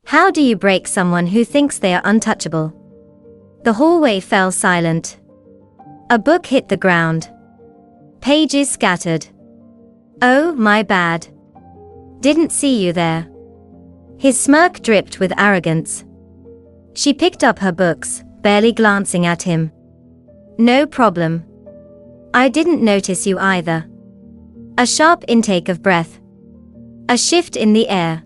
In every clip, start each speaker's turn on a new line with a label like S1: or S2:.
S1: How do you break someone who thinks they are untouchable? The hallway fell silent. A book hit the ground. Pages scattered. Oh, my bad. Didn't see you there. His smirk dripped with arrogance. She picked up her books, barely glancing at him. No problem. I didn't notice you either. A sharp intake of breath. A shift in the air.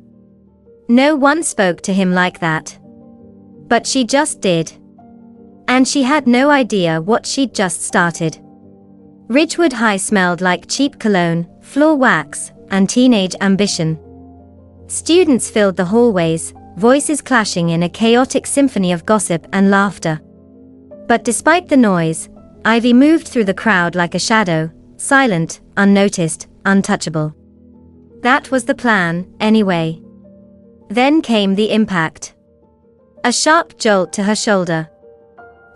S1: No one spoke to him like that. But she just did. And she had no idea what she'd just started. Ridgewood High smelled like cheap cologne, floor wax, and teenage ambition. Students filled the hallways, voices clashing in a chaotic symphony of gossip and laughter. But despite the noise, Ivy moved through the crowd like a shadow, silent, unnoticed, untouchable. That was the plan, anyway. Then came the impact. A sharp jolt to her shoulder.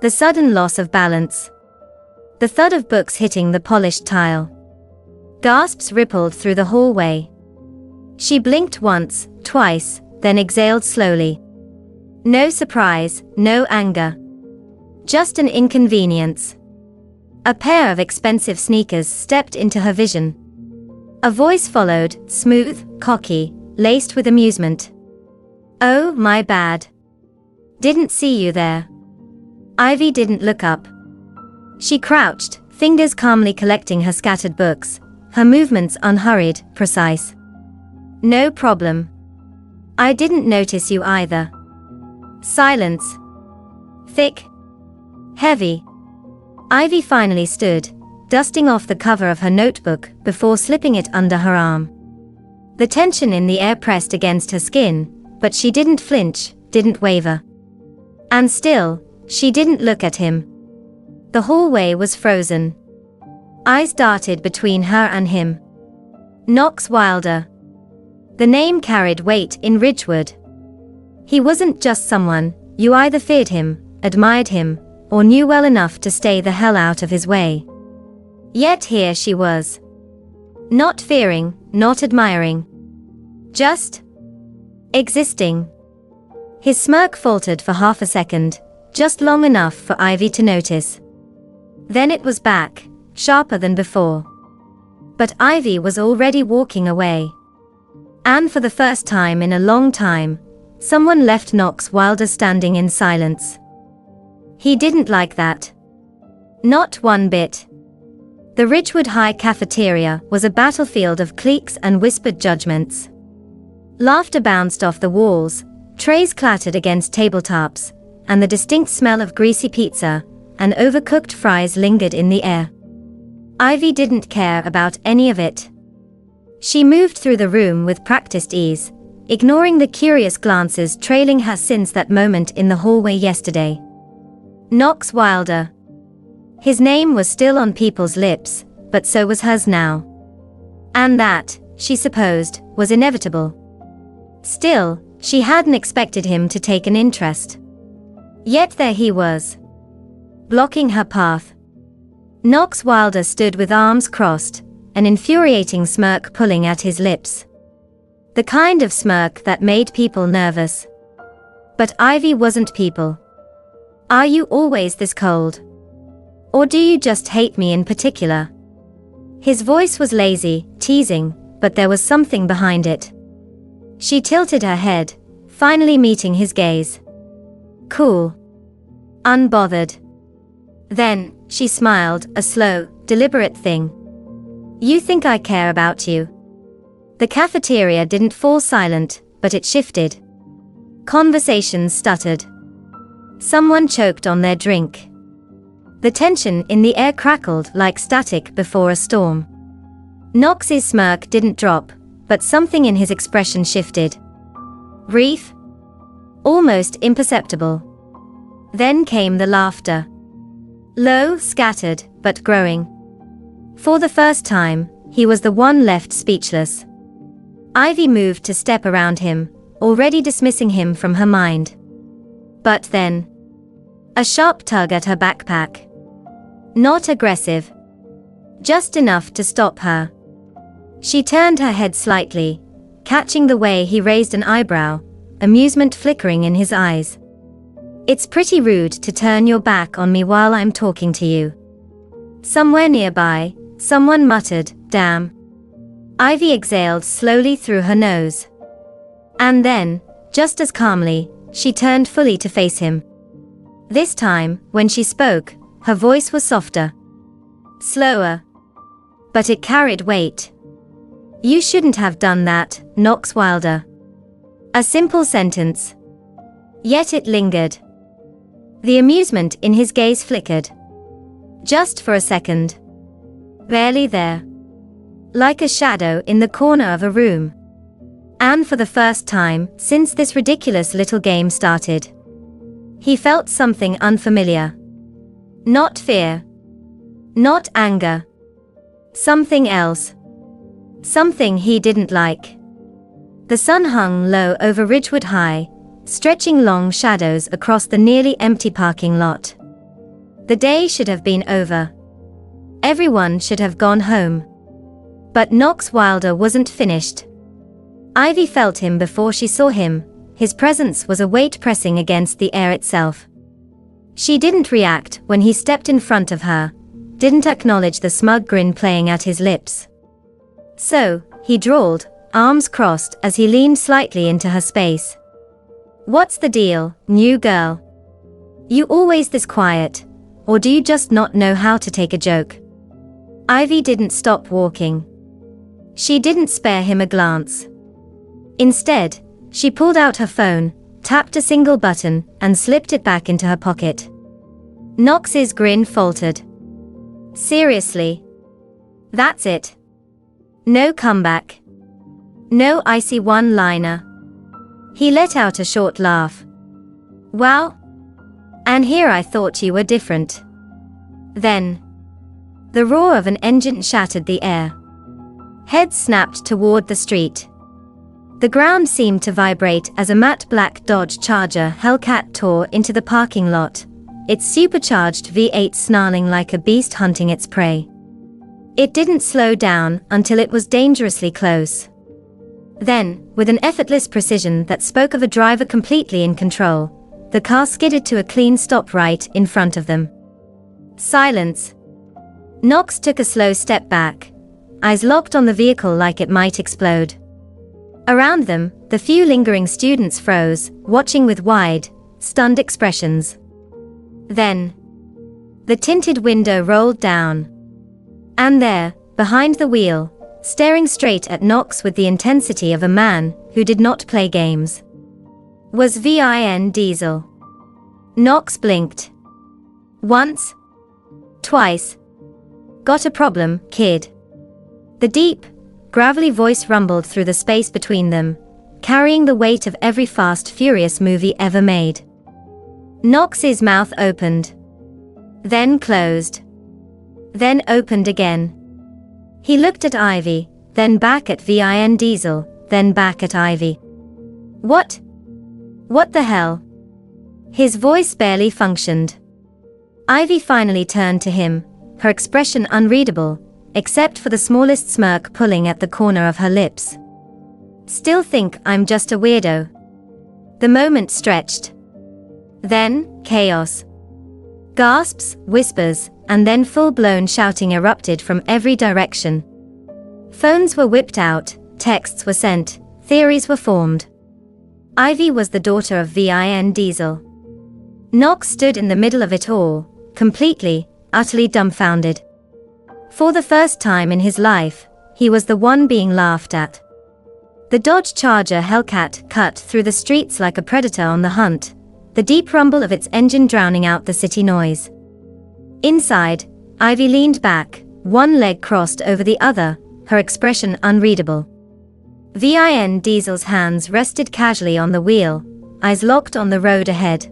S1: The sudden loss of balance. The thud of books hitting the polished tile. Gasps rippled through the hallway. She blinked once, twice, then exhaled slowly. No surprise, no anger. Just an inconvenience. A pair of expensive sneakers stepped into her vision. A voice followed, smooth, cocky, laced with amusement. Oh, my bad. Didn't see you there. Ivy didn't look up. She crouched, fingers calmly collecting her scattered books, her movements unhurried, precise. No problem. I didn't notice you either. Silence. Thick. Heavy. Ivy finally stood, dusting off the cover of her notebook before slipping it under her arm. The tension in the air pressed against her skin, but she didn't flinch, didn't waver. And still, she didn't look at him. The hallway was frozen. Eyes darted between her and him. Knox Wilder. The name carried weight in Ridgewood. He wasn't just someone you either feared him, admired him, or knew well enough to stay the hell out of his way. Yet here she was. Not fearing, not admiring. Just existing. His smirk faltered for half a second, just long enough for Ivy to notice. Then it was back, sharper than before. But Ivy was already walking away. And for the first time in a long time, someone left Knox Wilder standing in silence. He didn't like that. Not one bit. The Ridgewood High cafeteria was a battlefield of cliques and whispered judgments. Laughter bounced off the walls, trays clattered against tabletops, and the distinct smell of greasy pizza and overcooked fries lingered in the air. Ivy didn't care about any of it. She moved through the room with practiced ease, ignoring the curious glances trailing her since that moment in the hallway yesterday. Knox Wilder. His name was still on people's lips, but so was hers now. And that, she supposed, was inevitable. Still, she hadn't expected him to take an interest. Yet there he was, blocking her path. Knox Wilder stood with arms crossed, an infuriating smirk pulling at his lips. The kind of smirk that made people nervous. But Ivy wasn't people. Are you always this cold? Or do you just hate me in particular? His voice was lazy, teasing, but there was something behind it. She tilted her head, finally meeting his gaze. Cool. Unbothered. Then, she smiled, a slow, deliberate thing. You think I care about you? The cafeteria didn't fall silent, but it shifted. Conversations stuttered. Someone choked on their drink. The tension in the air crackled like static before a storm. Knox's smirk didn't drop, but something in his expression shifted. Brief? Almost imperceptible. Then came the laughter. Low, scattered, but growing. For the first time, he was the one left speechless. Ivy moved to step around him, already dismissing him from her mind. But then, a sharp tug at her backpack. Not aggressive. Just enough to stop her. She turned her head slightly, catching the way he raised an eyebrow, amusement flickering in his eyes. It's pretty rude to turn your back on me while I'm talking to you. Somewhere nearby, someone muttered, "Damn." Ivy exhaled slowly through her nose. And then, just as calmly, she turned fully to face him. This time, when she spoke, her voice was softer. Slower. But it carried weight. "You shouldn't have done that, Knox Wilder." A simple sentence. Yet it lingered. The amusement in his gaze flickered. Just for a second. Barely there. Like a shadow in the corner of a room. And for the first time since this ridiculous little game started, he felt something unfamiliar. Not fear. Not anger. Something else. Something he didn't like. The sun hung low over Ridgewood High, stretching long shadows across the nearly empty parking lot. The day should have been over. Everyone should have gone home. But Knox Wilder wasn't finished. Ivy felt him before she saw him. His presence was a weight pressing against the air itself. She didn't react when he stepped in front of her, didn't acknowledge the smug grin playing at his lips. So, he drawled, arms crossed as he leaned slightly into her space. "What's the deal, new girl? You always this quiet, or do you just not know how to take a joke?" Ivy didn't stop walking. She didn't spare him a glance. Instead, she pulled out her phone, tapped a single button, and slipped it back into her pocket. Knox's grin faltered. "Seriously? That's it? No comeback? No icy one-liner?" He let out a short laugh. "Wow. And here I thought you were different." Then, the roar of an engine shattered the air. Heads snapped toward the street. The ground seemed to vibrate as a matte black Dodge Charger Hellcat tore into the parking lot, its supercharged V8 snarling like a beast hunting its prey. It didn't slow down until it was dangerously close. Then, with an effortless precision that spoke of a driver completely in control, the car skidded to a clean stop right in front of them. Silence. Knox took a slow step back, eyes locked on the vehicle like it might explode. Around them, the few lingering students froze, watching with wide, stunned expressions. Then, the tinted window rolled down. And there, behind the wheel, staring straight at Knox with the intensity of a man who did not play games, was Vin Diesel. Knox blinked. Once. Twice. "Got a problem, kid?" The deep, gravelly voice rumbled through the space between them, carrying the weight of every Fast Furious movie ever made. Knox's mouth opened. Then closed. Then opened again. He looked at Ivy, then back at Vin Diesel, then back at Ivy. "What? What the hell?" His voice barely functioned. Ivy finally turned to him, her expression unreadable, except for the smallest smirk pulling at the corner of her lips. "Still think I'm just a weirdo?" The moment stretched. Then, chaos. Gasps, whispers, and then full-blown shouting erupted from every direction. Phones were whipped out, texts were sent, theories were formed. Ivy was the daughter of Vin Diesel. Knox stood in the middle of it all, completely, utterly dumbfounded. For the first time in his life, he was the one being laughed at. The Dodge Charger Hellcat cut through the streets like a predator on the hunt, the deep rumble of its engine drowning out the city noise. Inside, Ivy leaned back, one leg crossed over the other, her expression unreadable. Vin Diesel's hands rested casually on the wheel, eyes locked on the road ahead.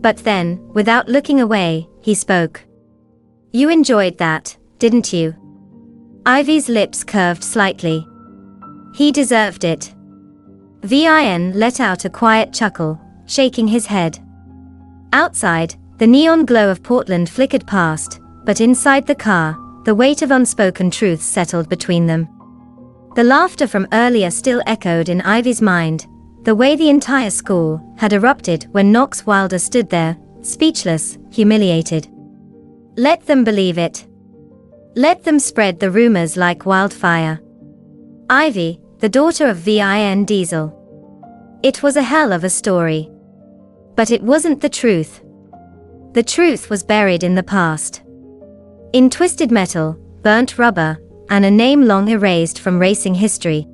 S1: But then, without looking away, he spoke. "You enjoyed that, didn't you?" Ivy's lips curved slightly. He deserved it. Vin let out a quiet chuckle, shaking his head. Outside, the neon glow of Portland flickered past, but inside the car, the weight of unspoken truths settled between them. The laughter from earlier still echoed in Ivy's mind, the way the entire school had erupted when Knox Wilder stood there, speechless, humiliated. Let them believe it. Let them spread the rumors like wildfire. Ivy, the daughter of Vin Diesel. It was a hell of a story. But it wasn't the truth. The truth was buried in the past. In twisted metal, burnt rubber, and a name long erased from racing history.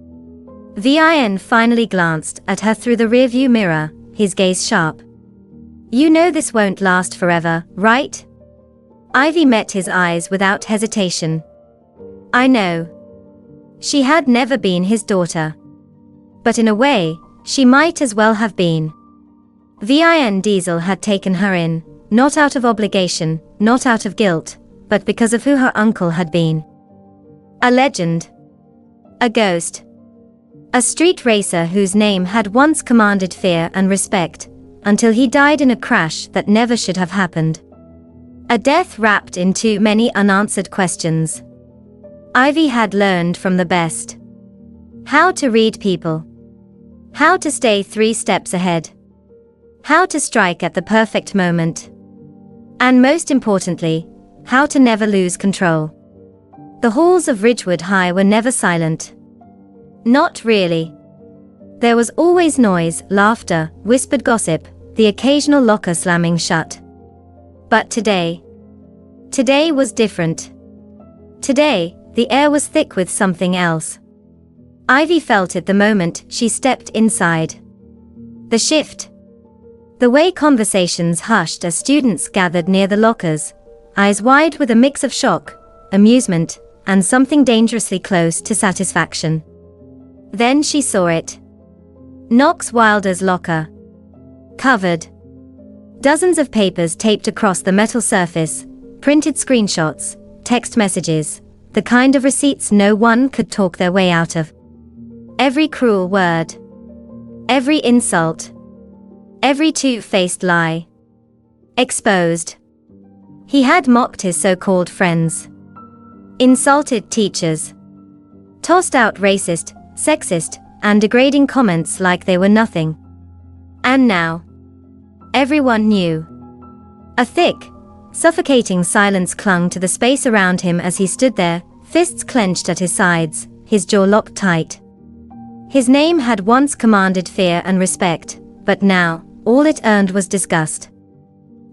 S1: Vin finally glanced at her through the rearview mirror, his gaze sharp. You know this won't last forever, right? Ivy met his eyes without hesitation. I know. She had never been his daughter. But in a way, she might as well have been. Vin Diesel had taken her in, not out of obligation, not out of guilt, but because of who her uncle had been. A legend. A ghost. A street racer whose name had once commanded fear and respect, until he died in a crash that never should have happened. A death wrapped in too many unanswered questions. Ivy had learned from the best. How to read people. How to stay 3 steps ahead. How to strike at the perfect moment. And most importantly, how to never lose control. The halls of Ridgewood High were never silent. Not really. There was always noise, laughter, whispered gossip, the occasional locker slamming shut. But today was different. Today, the air was thick with something else. Ivy felt it the moment she stepped inside. The shift. The way conversations hushed as students gathered near the lockers, eyes wide with a mix of shock, amusement, and something dangerously close to satisfaction. Then she saw it. Knox Wilder's locker. Covered. Dozens of papers taped across the metal surface, printed screenshots, text messages, the kind of receipts no one could talk their way out of. Every cruel word. Every insult. Every two-faced lie. Exposed. He had mocked his so-called friends. Insulted teachers. Tossed out racist, sexist, and degrading comments like they were nothing. And now, everyone knew. A thick, suffocating silence clung to the space around him as he stood there, fists clenched at his sides, his jaw locked tight. His name had once commanded fear and respect, but now, all it earned was disgust.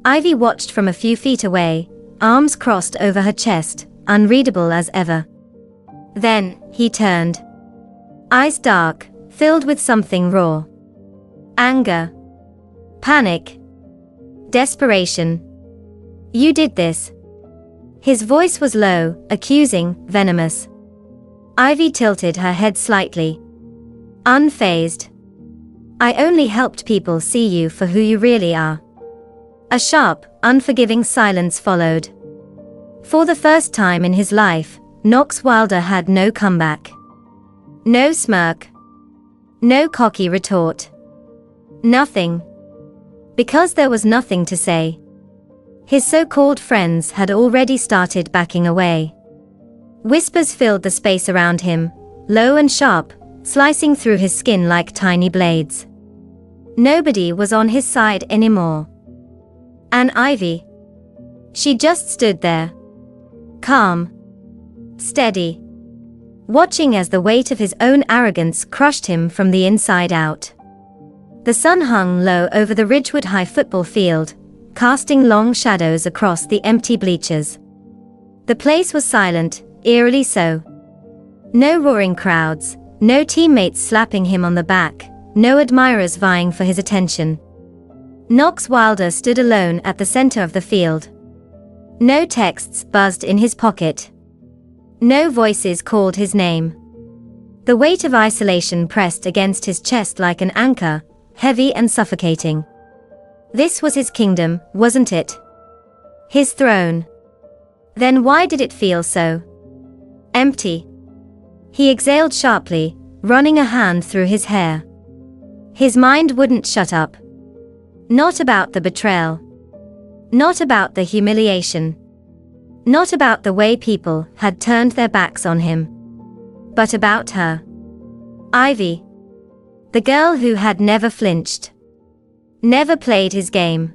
S1: Ivy watched from a few feet away, arms crossed over her chest, unreadable as ever. Then, he turned. Eyes dark, filled with something raw. Anger. Panic. Desperation. You did this. His voice was low, accusing, venomous. Ivy tilted her head slightly. Unfazed. I only helped people see you for who you really are. A sharp, unforgiving silence followed. For the first time in his life, Knox Wilder had no comeback. No smirk. No cocky retort. Nothing. Because there was nothing to say. His so-called friends had already started backing away. Whispers filled the space around him, low and sharp, slicing through his skin like tiny blades. Nobody was on his side anymore. And Ivy. She just stood there. Calm. Steady. Watching as the weight of his own arrogance crushed him from the inside out. The sun hung low over the Ridgewood High football field, casting long shadows across the empty bleachers. The place was silent, eerily so. No roaring crowds, no teammates slapping him on the back, no admirers vying for his attention. Knox Wilder stood alone at the center of the field. No texts buzzed in his pocket. No voices called his name. The weight of isolation pressed against his chest like an anchor, heavy and suffocating. This was his kingdom, wasn't it? His throne. Then why did it feel so empty? He exhaled sharply, running a hand through his hair. His mind wouldn't shut up. Not about the betrayal. Not about the humiliation. Not about the way people had turned their backs on him. But about her. Ivy. The girl who had never flinched. Never played his game.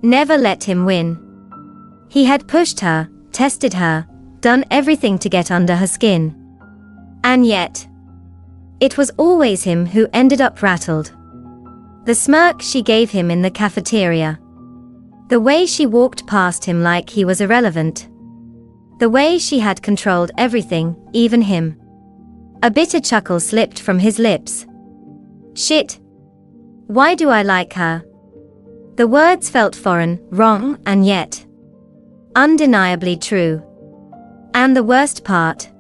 S1: Never let him win. He had pushed her, tested her, done everything to get under her skin. And yet, it was always him who ended up rattled. The smirk she gave him in the cafeteria. The way she walked past him like he was irrelevant. The way she had controlled everything, even him. A bitter chuckle slipped from his lips. Shit. Why do I like her? The words felt foreign, wrong, and yet undeniably true. And the worst part?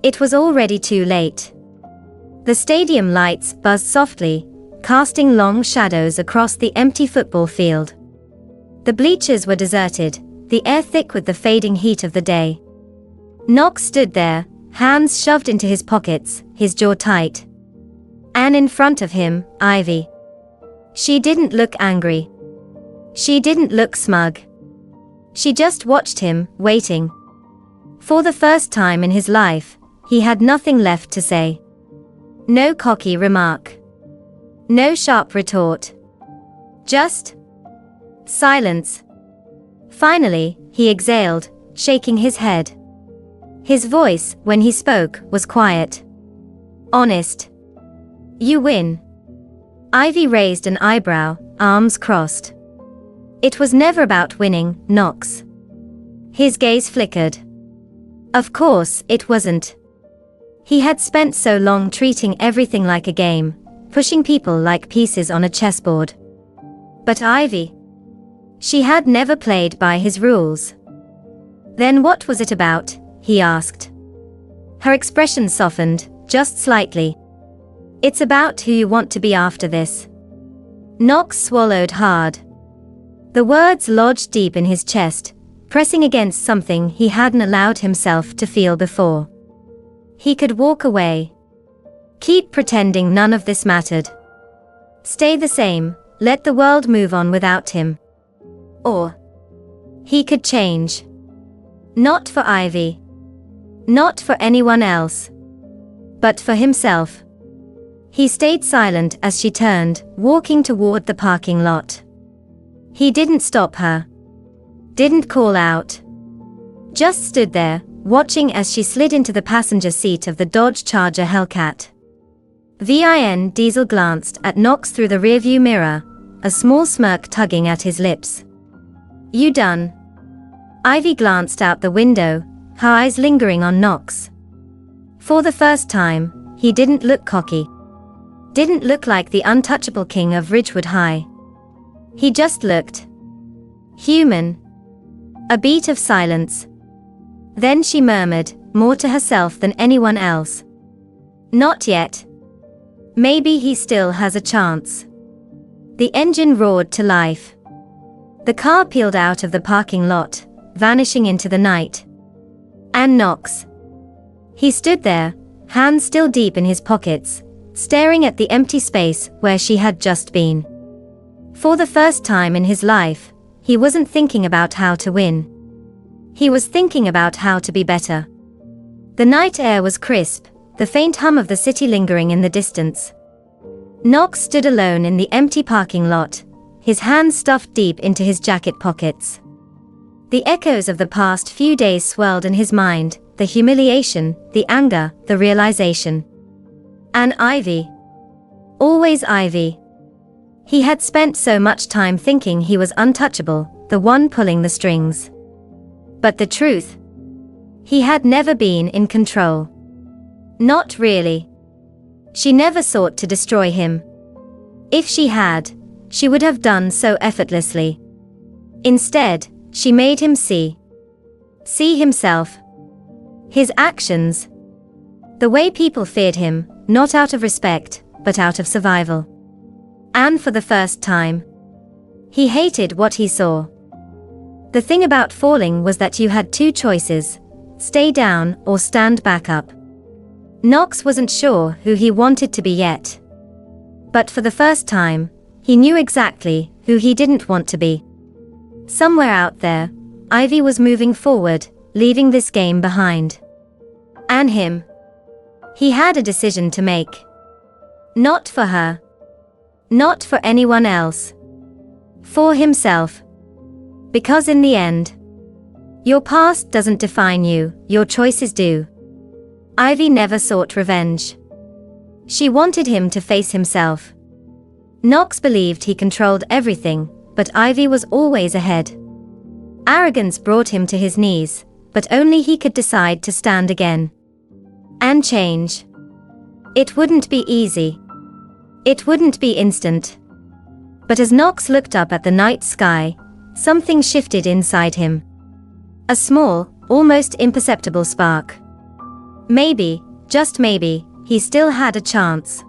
S1: It was already too late. The stadium lights buzzed softly, casting long shadows across the empty football field. The bleachers were deserted, the air thick with the fading heat of the day. Knox stood there, hands shoved into his pockets, his jaw tight. And in front of him, Ivy. She didn't look angry. She didn't look smug. She just watched him, waiting. For the first time in his life, he had nothing left to say. No cocky remark. No sharp retort. Just silence. Finally, he exhaled, shaking his head. His voice, when he spoke, was quiet. Honest. You win. Ivy raised an eyebrow, arms crossed. It was never about winning, Knox. His gaze flickered. Of course, it wasn't. He had spent so long treating everything like a game, pushing people like pieces on a chessboard. But Ivy? She had never played by his rules. Then what was it about? He asked. Her expression softened, just slightly. It's about who you want to be after this. Knox swallowed hard. The words lodged deep in his chest, pressing against something he hadn't allowed himself to feel before. He could walk away. Keep pretending none of this mattered. Stay the same, let the world move on without him. Or he could change. Not for Ivy. Not for anyone else. But for himself. He stayed silent as she turned, walking toward the parking lot. He didn't stop her. Didn't call out. Just stood there, watching as she slid into the passenger seat of the Dodge Charger Hellcat. Vin Diesel glanced at Knox through the rearview mirror, a small smirk tugging at his lips. You done? Ivy glanced out the window, her eyes lingering on Knox. For the first time, he didn't look cocky. Didn't look like the untouchable king of Ridgewood High. He just looked human. A beat of silence. Then she murmured, more to herself than anyone else. Not yet. Maybe he still has a chance. The engine roared to life. The car peeled out of the parking lot, vanishing into the night. And Knox. He stood there, hands still deep in his pockets, staring at the empty space where she had just been. For the first time in his life, he wasn't thinking about how to win. He was thinking about how to be better. The night air was crisp, the faint hum of the city lingering in the distance. Knox stood alone in the empty parking lot, his hands stuffed deep into his jacket pockets. The echoes of the past few days swirled in his mind, the humiliation, the anger, the realization. And Ivy. Always Ivy. He had spent so much time thinking he was untouchable, the one pulling the strings. But the truth? He had never been in control. Not really. She never sought to destroy him. If she had, she would have done so effortlessly. Instead, she made him see himself. His actions. The way people feared him, not out of respect, but out of survival. And for the first time, he hated what he saw. The thing about falling was that you had two choices: stay down or stand back up. Knox wasn't sure who he wanted to be yet. But for the first time, he knew exactly who he didn't want to be. Somewhere out there, Ivy was moving forward, leaving this game behind. And him. He had a decision to make. Not for her. Not for anyone else. For himself. Because in the end, your past doesn't define you, your choices do. Ivy never sought revenge. She wanted him to face himself. Knox believed he controlled everything, but Ivy was always ahead. Arrogance brought him to his knees, but only he could decide to stand again. And change. It wouldn't be easy. It wouldn't be instant. But as Knox looked up at the night sky, something shifted inside him. A small, almost imperceptible spark. Maybe, just maybe, he still had a chance.